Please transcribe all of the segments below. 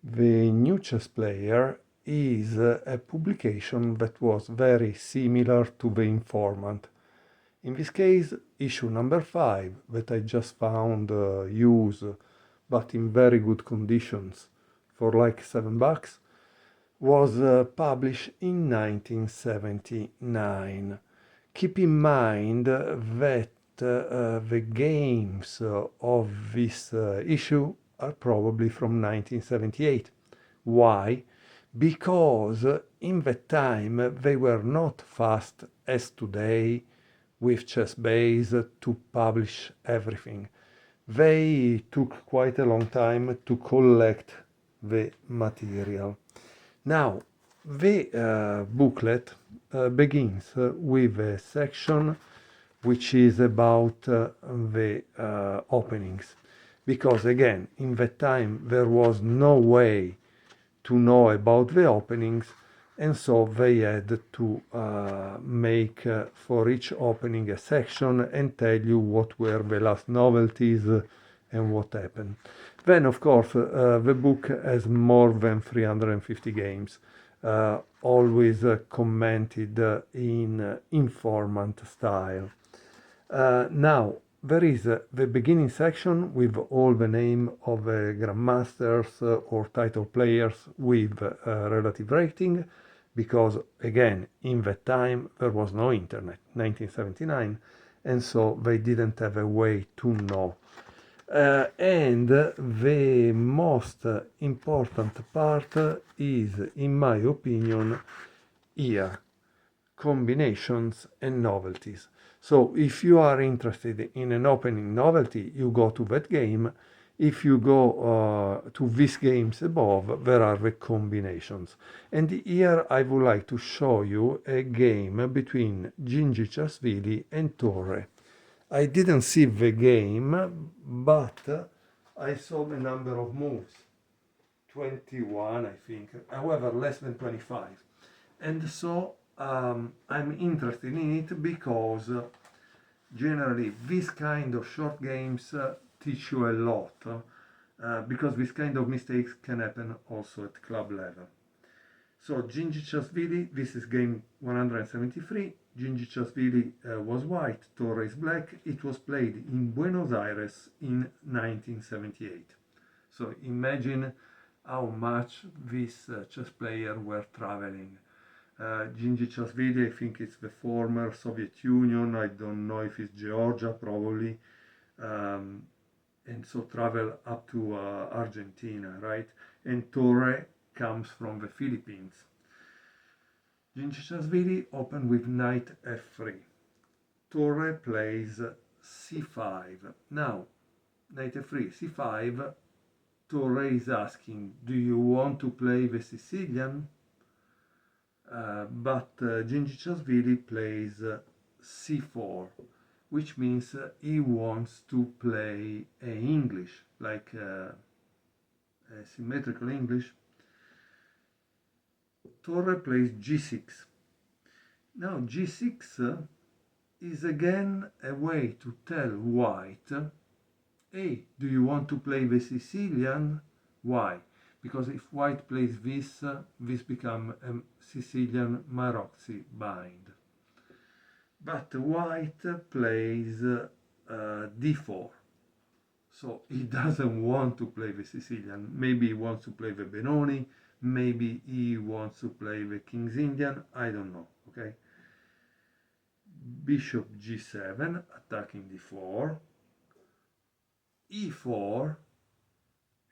The New Chess Player is a publication that was very similar to the informant. In this case, issue number 5, that I just found used, but in very good conditions, for like $7, was published in 1979. Keep in mind that the games of this issue are probably from 1978. Why? Because in that time they were not fast as today with ChessBase to publish everything. They took quite a long time to collect the material. Now, the booklet begins with a section which is about the openings. Because again, in that time there was no way to know about the openings, and so they had to make for each opening a section and tell you what were the last novelties and what happened. Then, of course, the book has more than 350 games, always commented in informant style. Now, there is the beginning section with all the name of grandmasters or title players with relative rating, because again, in that time there was no internet, 1979, and so they didn't have a way to know. And the most important part is, in my opinion, here, combinations and novelties. So if you are interested in an opening novelty, you go to that game. If you go to these games above, there are the combinations. And here I would like to show you a game between Gingichasvili and Torre. I didn't see the game, but I saw the number of moves. 21, I think, however, less than 25. And so I'm interested in it because generally this kind of short games teach you a lot, because this kind of mistakes can happen also at club level. So Gingichasvili, this is game 173. Gingichasvili was white, Torre is black. It was played in Buenos Aires in 1978. So imagine how much this chess player were traveling. Gingichasvili, I think it's the former Soviet Union, I don't know if it's Georgia, probably, and so travel up to Argentina, right? And Torre comes from the Philippines. Gingichasvili opened with knight f3. Torre plays c5. Now, knight f3, c5, Torre is asking, do you want to play the Sicilian? But Gingichasvili plays c4, which means he wants to play a English, like a symmetrical English. Torre plays g6. Now g6 is again a way to tell white, hey, do you want to play the Sicilian? Why? Because if white plays this, this becomes a Sicilian Maroczy bind. But white plays d4. So he doesn't want to play the Sicilian. Maybe he wants to play the Benoni, maybe he wants to play the King's Indian, I don't know, okay? Bishop g7, attacking d4, e4,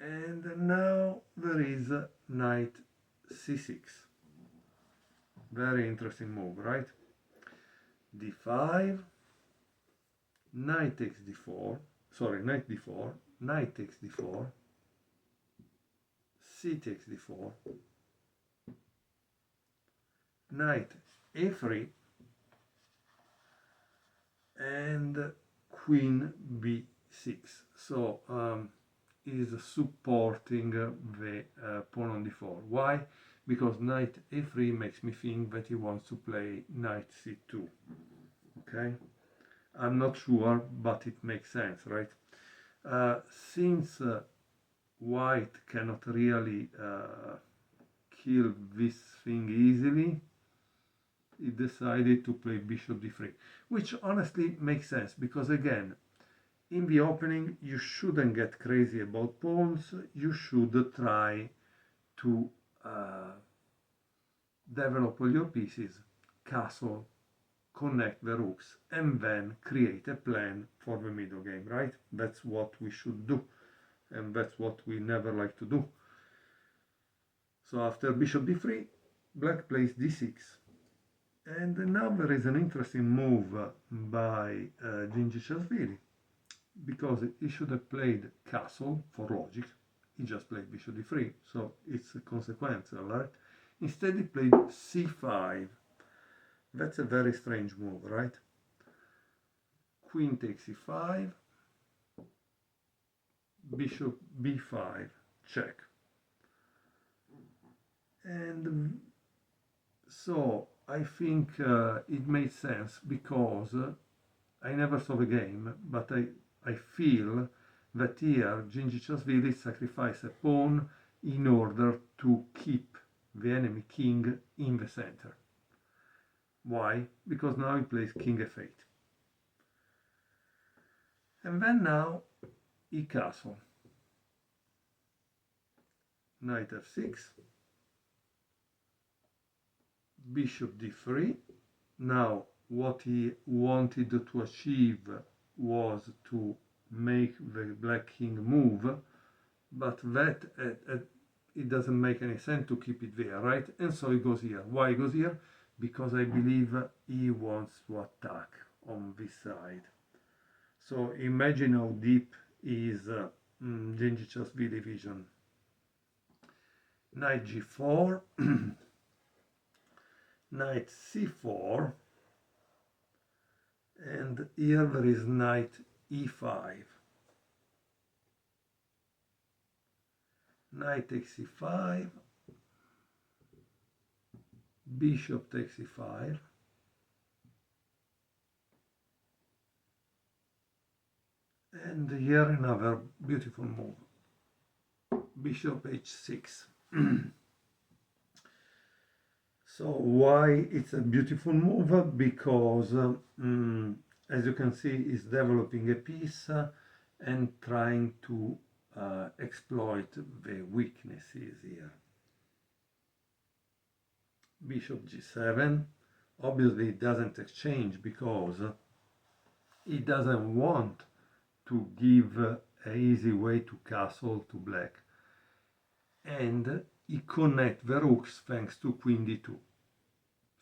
and now there is knight c6. Very interesting move, right? d5, knight takes d4, sorry, knight d4, knight takes d4, c takes d4, knight a3, and queen b6. So is supporting the pawn on d4. Why? Because knight a3 makes me think that he wants to play knight c2. Okay, I'm not sure, but it makes sense, right? Since white cannot really kill this thing easily, he decided to play bishop d3, which honestly makes sense because, again, in the opening you shouldn't get crazy about pawns, you should try to develop all your pieces, castle, connect the rooks, and then create a plan for the middle game, right? That's what we should do, and that's what we never like to do. So after bishop d3, black plays d6. And now there is an interesting move by Gingis-Chasvili, because he should have played castle for logic. He just played bishop d3, so it's consequential, right? Instead he played c5. That's a very strange move, right? Queen takes e5, bishop b5, check. And so I think it made sense because I never saw the game, but I feel that here Gingis-Chasvili sacrificed a pawn in order to keep the enemy king in the center. Why? Because now he plays king f8. And then now e castle. Knight f6. Bishop d3. Now what he wanted to achieve was to make the black king move, but that it doesn't make any sense to keep it there, right? And so he goes here. Why he goes here? Because I believe he wants to attack on this side. So imagine how deep is Gingis-Chasvili vision. Knight g4, knight c4, and here there is knight e5. Knight takes e5, bishop takes e5, and here another beautiful move, bishop h6. So why it's a beautiful move? Because as you can see, it's developing a piece and trying to exploit the weaknesses here. Bishop g7, obviously it doesn't exchange because he doesn't want to give an easy way to castle to black, and he connects the rooks thanks to queen d2.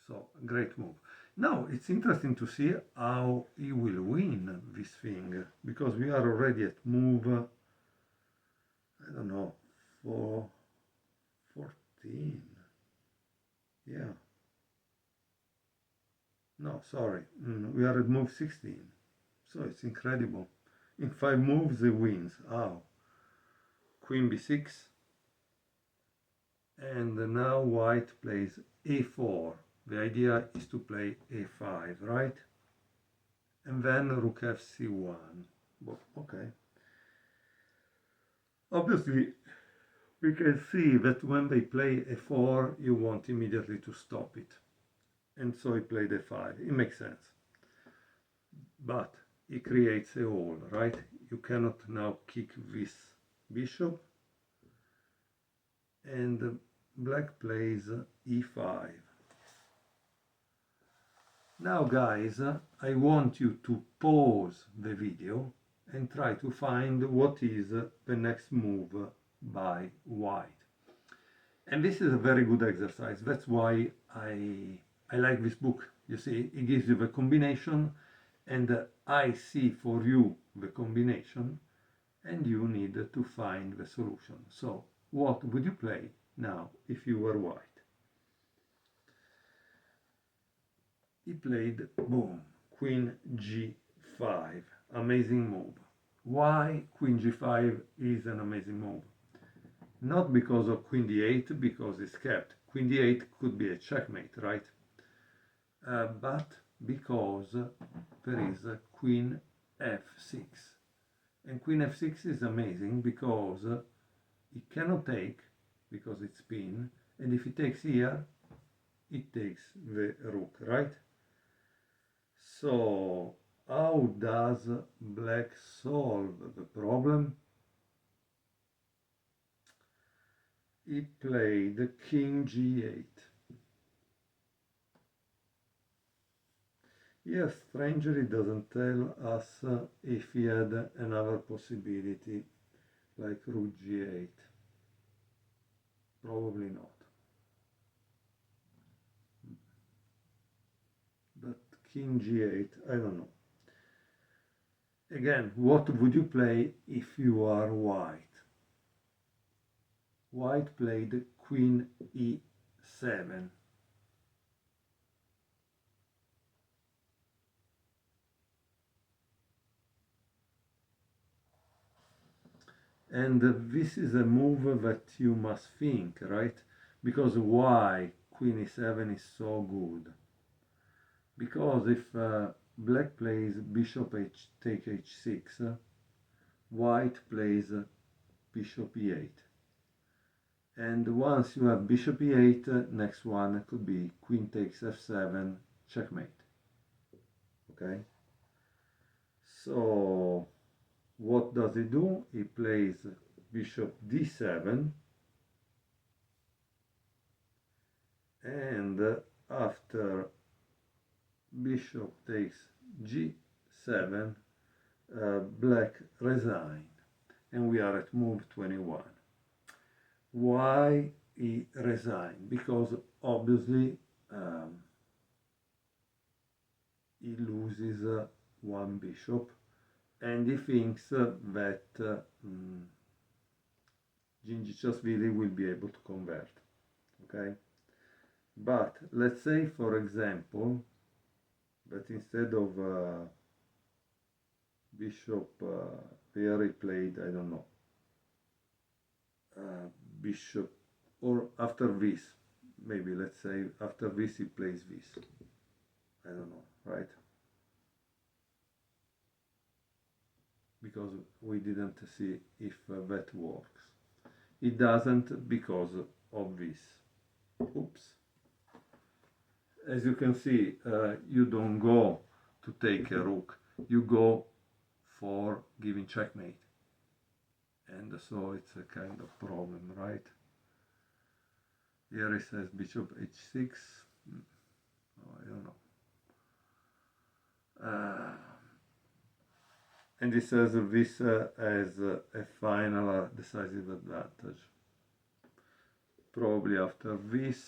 So great move. Now it's interesting to see how he will win this thing, because we are already at move, I don't know, for 14. Yeah. No, sorry. We are at move 16. So it's incredible. In 5 moves he wins. How? Queen b6. And now white plays a4. The idea is to play a5, right? And then rook fc1. Okay. Obviously, we can see that when they play a4, you want immediately to stop it. And so he played a5. It makes sense. But he creates a hole, right? You cannot now kick this bishop. And black plays e5. Now guys, I want you to pause the video and try to find what is the next move by white. And this is a very good exercise. That's why I like this book. You see, it gives you the combination, and I see for you the combination, and you need to find the solution. So what would you play now if you were white? He played, boom, queen g5. Amazing move. Why queen g5 is an amazing move? Not because of queen d8, because it's kept. Queen d8 could be a checkmate, right? But because there is a queen f6. And queen f6 is amazing because He cannot take because it's pin, and if he takes here, it takes the rook, right? So how does black solve the problem? He played king g8. Here, strangely, doesn't tell us if he had another possibility, like rook g8. Probably not. But king g8, I don't know. Again, what would you play if you are white? White played queen e7. And this is a move that you must think, right? Because why queen e7 is so good? Because if black plays bishop take h6, white plays bishop e8. And once you have bishop e8, next one could be queen takes f7, checkmate. Okay? So what does he do? He plays bishop d7, and after bishop takes g7, black resign, and we are at move 21. Why he resigned? Because obviously he loses one bishop, and he thinks that Gingichasvili will be able to convert. Okay, but let's say, for example, that instead of bishop here he played, I don't know, bishop, or after this, maybe let's say after this he plays this, I don't know, right? Because we didn't see if that works. It doesn't because of this. Oops. As you can see, you don't go to take a rook, you go for giving checkmate. And so it's a kind of problem, right? Here it says bishop h6. Oh, I don't know. And it says this as a final decisive advantage. Probably after this,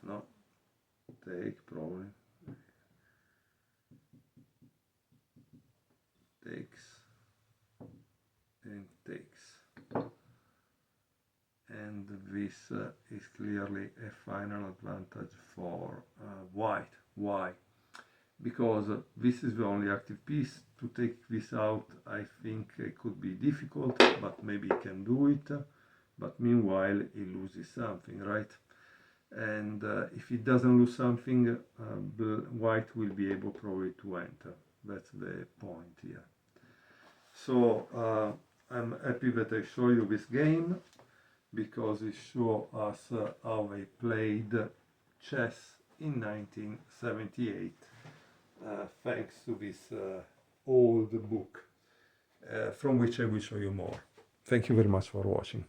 no, take probably. Takes and takes. And this is clearly a final advantage for white. Why? Because this is the only active piece. To take this out, I think it could be difficult, but maybe he can do it. But meanwhile, he loses something, right? And if he doesn't lose something, white will be able probably to enter. That's the point here. So I'm happy that I show you this game, because it shows us how they played chess in 1978, thanks to this old book, from which I will show you more. Thank you very much for watching.